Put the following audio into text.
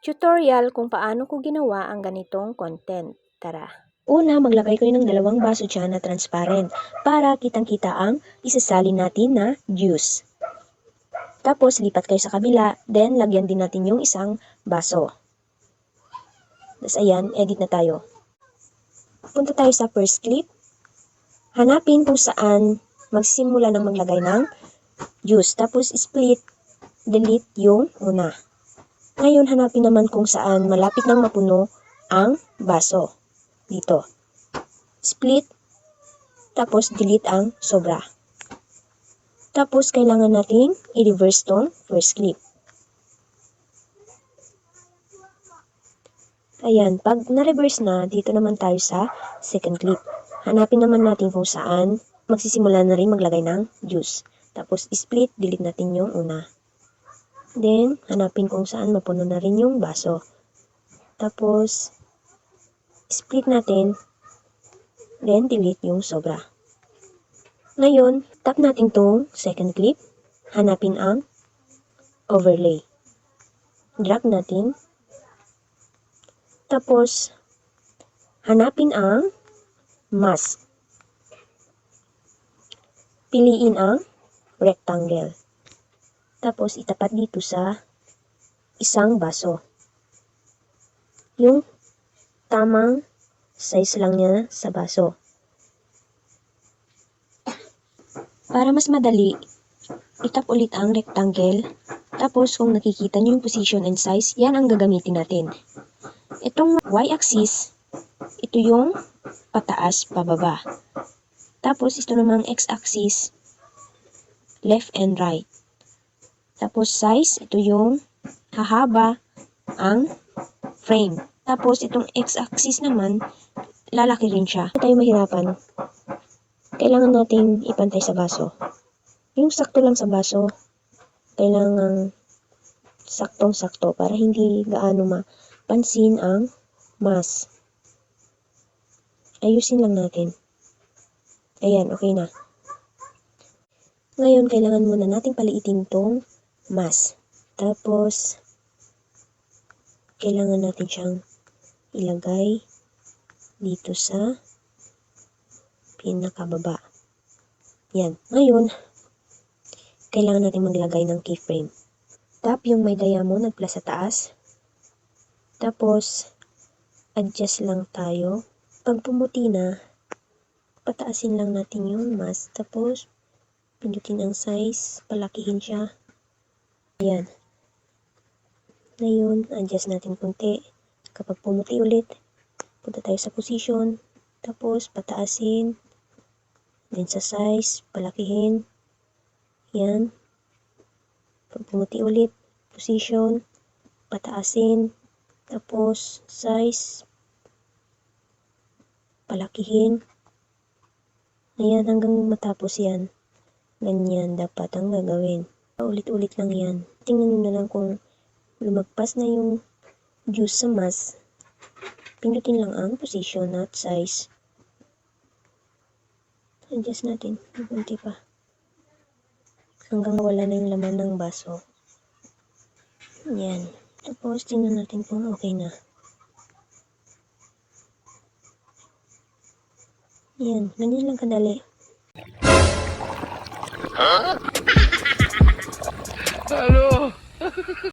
Tutorial kung paano ko ginawa ang ganitong content. Tara! Una, maglagay kayo ng 2 baso dyan na transparent para kitang-kita ang isasalin natin na juice. Tapos, lipat kayo sa kabila, then lagyan din natin yung isang baso. Tapos, ayan, edit na tayo. Punta tayo sa first clip. Hanapin kung saan magsimula ng maglagay ng juice. Tapos, split, delete yung una. Ngayon, hanapin naman kung saan malapit nang mapuno ang baso. Dito. Split, tapos delete ang sobra. Tapos, kailangan nating i-reverse tong first clip. Ayan, pag na-reverse na, dito naman tayo sa second clip. Hanapin naman natin kung saan magsisimula na rin maglagay ng juice. Tapos, split, delete natin yung una. Then, hanapin kung saan mapuno na rin yung baso. Tapos, split natin, then delete yung sobra. Ngayon, tap natin tong second clip, hanapin ang overlay. Drag natin. Tapos, hanapin ang mask. Piliin ang rectangle. Tapos, itapat dito sa isang baso. Yung tamang size lang niya sa baso. Para mas madali, itap ulit ang rectangle. Tapos, kung nakikita niyo yung position and size, yan ang gagamitin natin. Itong y-axis, ito yung pataas, pababa. Tapos, ito namang x-axis, left and right. Tapos, size, ito yung hahaba ang frame. Tapos, itong x-axis naman, lalaki rin siya. Hindi tayo mahirapan. Kailangan nating ipantay sa baso. Yung sakto lang sa baso, kailangan saktong-sakto para hindi gaano mapansin ang mask. Ayusin lang natin. Ayan, okay na. Ngayon, kailangan muna nating paliitin tong mask. Tapos, kailangan natin siyang ilagay dito sa pinakababa. Yan. Ngayon, kailangan natin maglagay ng keyframe. Tap yung may diamond at plus sa taas. Tapos, adjust lang tayo. Pag pumuti na, pataasin lang natin yung mask. Tapos, pindutin ang size, palakihin siya. Ayan. Ngayon, adjust natin konti. Kapag pumuti ulit, punta tayo sa position. Tapos, pataasin. Then sa size, palakihin. Yan. Pag pumuti ulit, position, pataasin. Tapos, size, palakihin. Ayan, hanggang matapos yan. Ganyan dapat ang gagawin. Ulit-ulit lang yan. Tingnan nyo na lang kung lumagpas na yung juice sa mask. Pindutin lang ang position at size. Adjust natin. Kunti pa. Hanggang wala na yung laman ng baso. Yan. Tapos, tingnan natin kung okay na. Yan. Ganyan lang kadali. Hello!